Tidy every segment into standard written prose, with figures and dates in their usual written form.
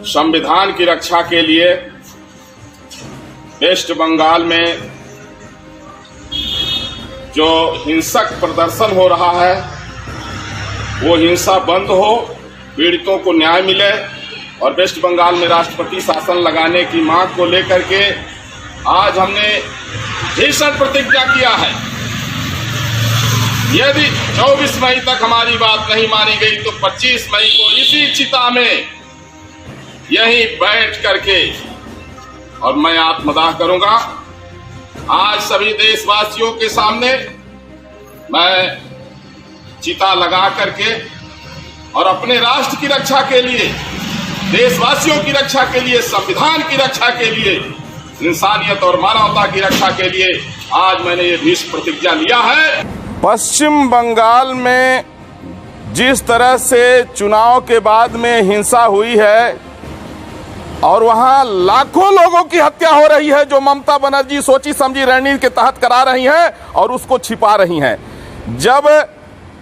संविधान की रक्षा के लिए वेस्ट बंगाल में जो हिंसक प्रदर्शन हो रहा है वो हिंसा बंद हो, पीड़ितों को न्याय मिले और वेस्ट बंगाल में राष्ट्रपति शासन लगाने की मांग को लेकर के आज हमने भीषण प्रतिज्ञा किया है। यदि 24 मई तक हमारी बात नहीं मानी गई तो 25 मई को इसी चिता में यहीं बैठ करके और मैं आत्मदाह करूंगा। आज सभी देशवासियों के सामने मैं चिता लगा करके और अपने राष्ट्र की रक्षा के लिए, देशवासियों की रक्षा के लिए, संविधान की रक्षा के लिए, इंसानियत और मानवता की रक्षा के लिए आज मैंने ये भीष्म प्रतिज्ञा लिया है। पश्चिम बंगाल में जिस तरह से चुनाव के बाद में हिंसा हुई है और वहां लाखों लोगों की हत्या हो रही है जो ममता बनर्जी सोची समझी रणनीति के तहत करा रही हैं और उसको छिपा रही हैं। जब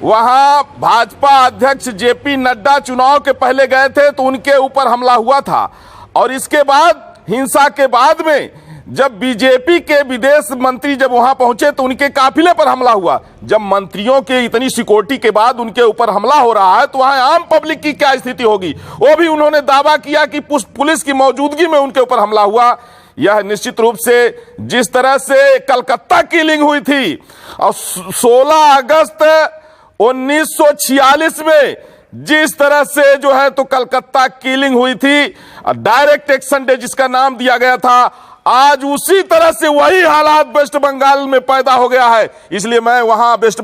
वहां भाजपा अध्यक्ष जेपी नड्डा चुनाव के पहले गए थे तो उनके ऊपर हमला हुआ था और इसके बाद हिंसा के बाद में जब बीजेपी के विदेश मंत्री जब वहां पहुंचे तो उनके काफिले पर हमला हुआ। जब मंत्रियों के इतनी सिक्योरिटी के बाद उनके ऊपर हमला हो रहा है तो वहां आम पब्लिक की क्या स्थिति होगी। वो भी उन्होंने दावा किया कि पुलिस की मौजूदगी में उनके ऊपर हमला हुआ। यह निश्चित रूप से जिस तरह से कलकत्ता किलिंग हुई थी और 16 अगस्त 1946 में जिस तरह से जो है तो कलकत्ता किलिंग हुई थी, डायरेक्ट एक्शन डे जिसका नाम दिया गया था, आज उसी तरह से वही हालात वेस्ट बंगाल में पैदा हो गया है। इसलिए मैं वहां वेस्ट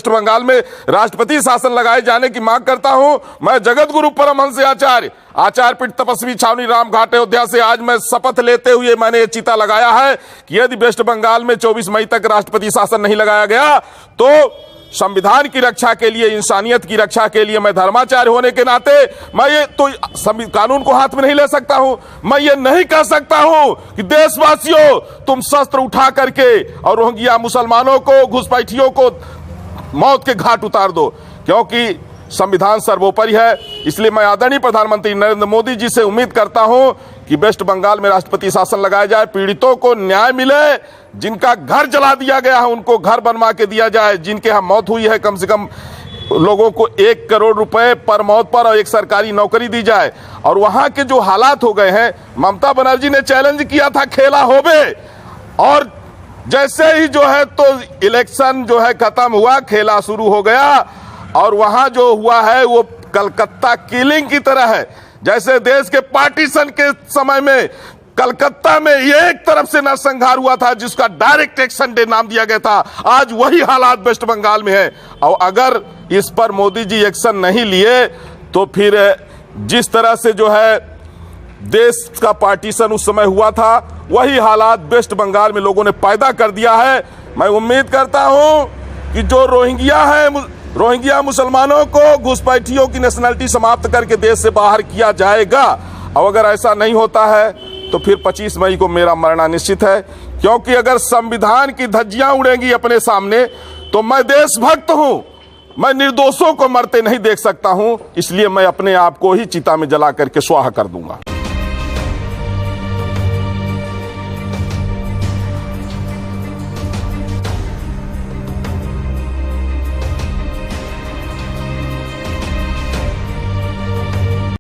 बंगाल में राष्ट्रपति शासन लगाए जाने की मांग करता हूं। मैं जगत गुरु परमहंस आचार्य पीठ तपस्वी छावनी राम घाट अयोध्या से आज मैं शपथ लेते हुए मैंने ये चिता लगाया है कि यदि वेस्ट बंगाल में 24 मई तक राष्ट्रपति शासन नहीं लगाया गया तो संविधान की रक्षा के लिए, इंसानियत की रक्षा के लिए, मैं धर्माचार्य होने के नाते मैं ये तो कानून को हाथ में नहीं ले सकता हूं। मैं ये नहीं कह सकता हूं कि देशवासियों तुम शस्त्र उठा करके और रोहिंग्या मुसलमानों को, घुसपैठियों को मौत के घाट उतार दो, क्योंकि संविधान सर्वोपरि है। इसलिए मैं आदरणीय प्रधानमंत्री नरेंद्र मोदी जी से उम्मीद करता हूं कि वेस्ट बंगाल में राष्ट्रपति शासन लगाया जाए, पीड़ितों को न्याय मिले, जिनका घर जला दिया गया है उनको घर बनवा के दिया जाए, जिनके यहाँ मौत हुई है कम से कम लोगों को 1 करोड़ रुपए पर मौत पर और एक सरकारी नौकरी दी जाए। और वहां के जो हालात हो गए हैं, ममता बनर्जी ने चैलेंज किया था खेला होबे, और जैसे ही जो है तो इलेक्शन जो है खत्म हुआ, खेला शुरू हो गया और वहां जो हुआ है वो कलकत्ता किलिंग की तरह है। जैसे देश के पार्टीशन के समय में कलकत्ता में एक तरफ से नरसंहार हुआ था जिसका डायरेक्ट एक्शन डे नाम दिया गया था, आज वही हालात वेस्ट बंगाल में है। और अगर इस पर मोदी जी एक्शन नहीं लिए तो फिर जिस तरह से जो है देश का पार्टीशन उस समय हुआ था वही हालात वेस्ट बंगाल में लोगों ने पैदा कर दिया है। मैं उम्मीद करता हूं कि जो रोहिंग्या मुसलमानों को, घुसपैठियों की नेशनलिटी समाप्त करके देश से बाहर किया जाएगा। और अगर ऐसा नहीं होता है तो फिर 25 मई को मेरा मरना निश्चित है, क्योंकि अगर संविधान की धज्जियां उड़ेंगी अपने सामने तो मैं देशभक्त हूं, मैं निर्दोषों को मरते नहीं देख सकता हूं। इसलिए मैं अपने आप को ही चिता में जला करके स्वाहा कर दूंगा।